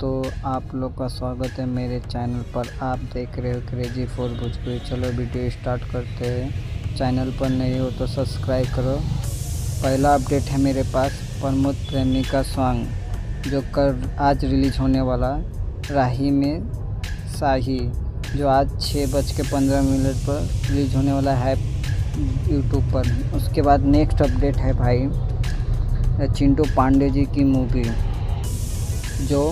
दोस्तों, आप लोग का स्वागत है मेरे चैनल पर। आप देख रहे हो क्रेजी फॉर भोजपुरी। चलो वीडियो स्टार्ट करते हैं। चैनल पर नहीं हो तो सब्सक्राइब करो। पहला अपडेट है मेरे पास प्रमोद प्रेमी का सॉन्ग जो आज रिलीज होने वाला राही में शाही, जो आज 6:15 पर रिलीज होने वाला है यूट्यूब पर। उसके बाद नेक्स्ट अपडेट है भाई चिंटू पांडे जी की मूवी जो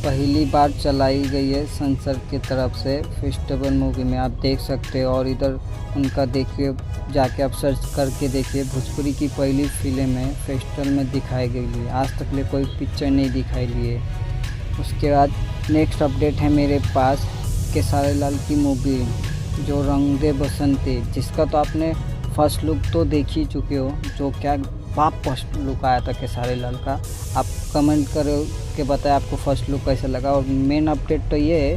पहली बार चलाई गई है संसद की तरफ से फेस्टिवल मूवी में, आप देख सकते हो। और इधर उनका देखिए, जाके आप सर्च करके देखिए, भोजपुरी की पहली फिल्म है फेस्टिवल में दिखाई गई है। आज तक ले कोई पिक्चर नहीं दिखाई ली है। उसके बाद नेक्स्ट अपडेट है मेरे पास खेसारी लाल की मूवी जो रंग दे बसंती, जिसका तो आपने फर्स्ट लुक तो देख ही चुके हो। जो क्या बाप फर्स्ट लुक आया था खेसारी लाल का। आप कमेंट करो कि बताएं आपको फर्स्ट लुक कैसा लगा। और मेन अपडेट तो ये है,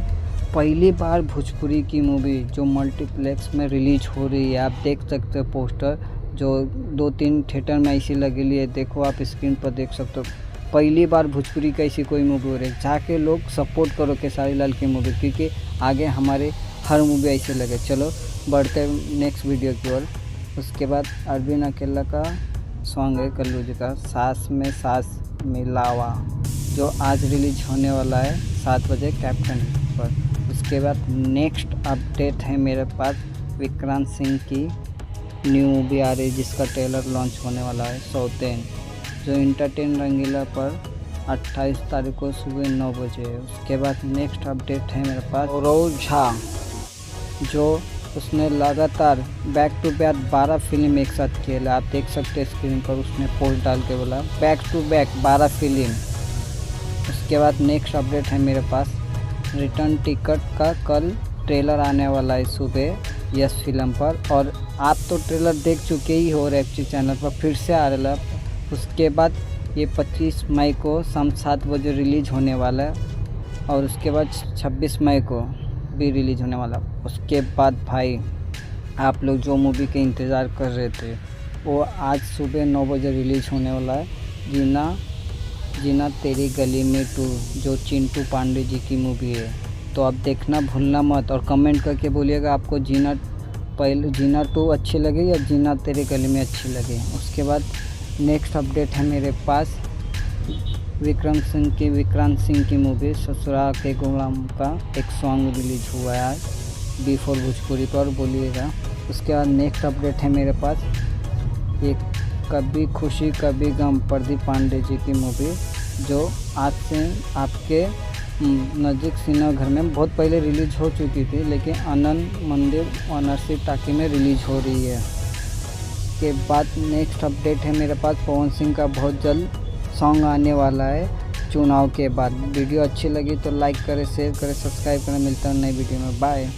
पहली बार भोजपुरी की मूवी जो मल्टीप्लेक्स में रिलीज हो रही है। आप देख सकते हो पोस्टर जो 2-3 थिएटर में ऐसी लगेली है। देखो आप स्क्रीन पर देख सकते हो। पहली बार भोजपुरी की ऐसी कोई मूवी हो रही है। जाके लोग सपोर्ट करो खेसारी लाल की मूवी, क्योंकि आगे हमारे हर मूवी ऐसे लगे। चलो बढ़ते नेक्स्ट वीडियो की ओर। उसके बाद अरविंद अकेला का सॉन्ग है कल्लू जी का सास में सास मिलावा, जो आज रिलीज होने वाला है 7 बजे कैप्टन पर। उसके बाद नेक्स्ट अपडेट है मेरे पास विक्रांत सिंह की न्यू मूवी आ रही है जिसका ट्रेलर लॉन्च होने वाला है सौतेन, जो इंटरटेन रंगीला पर 28 तारीख को सुबह 9 बजे है। उसके बाद नेक्स्ट अपडेट है मेरे पास गौरव झा, जो उसने लगातार बैक टू बैक 12 फिल्म एक साथ खेला। आप देख सकते हैं स्क्रीन पर, उसने पोस्ट डाल के बोला बैक टू बैक 12 फिल्म। उसके बाद नेक्स्ट अपडेट है मेरे पास रिटर्न टिकट का कल ट्रेलर आने वाला है सुबह यस फिल्म पर। और आप तो ट्रेलर देख चुके ही हो रेपची चैनल पर, फिर से आ रहा है। उसके बाद ये 25 मई को शाम 7 बजे रिलीज होने वाला है। और उसके बाद 26 मई को भी रिलीज होने वाला। उसके बाद भाई आप लोग जो मूवी के इंतज़ार कर रहे थे वो आज सुबह 9 बजे रिलीज होने वाला है, जीना जीना तेरी गली में 2, जो चिंटू पांडे जी की मूवी है। तो आप देखना भूलना मत और कमेंट करके बोलिएगा आपको जीना 2 अच्छी लगे या जीना तेरी गली में अच्छी लगे। उसके बाद नेक्स्ट अपडेट है मेरे पास विक्रांत सिंह की मूवी ससुराल के गुलाम का एक सॉन्ग रिलीज हुआ है आज B4 भोजपुरी पर, बोलिएगा। उसके बाद नेक्स्ट अपडेट है मेरे पास एक कभी खुशी कभी गम प्रदीप पांडे जी की मूवी, जो आज से आपके नज़दीक सिनेमा घर में बहुत पहले रिलीज हो चुकी थी, लेकिन आनंद मंदिर वाराणसी टाकी में रिलीज हो रही है। के बाद नेक्स्ट अपडेट है मेरे पास पवन सिंह का बहुत जल्द सॉन्ग आने वाला है चुनाव के बाद। वीडियो अच्छी लगी तो लाइक करें, शेयर करें, सब्सक्राइब करें। मिलता है नई वीडियो में। बाय।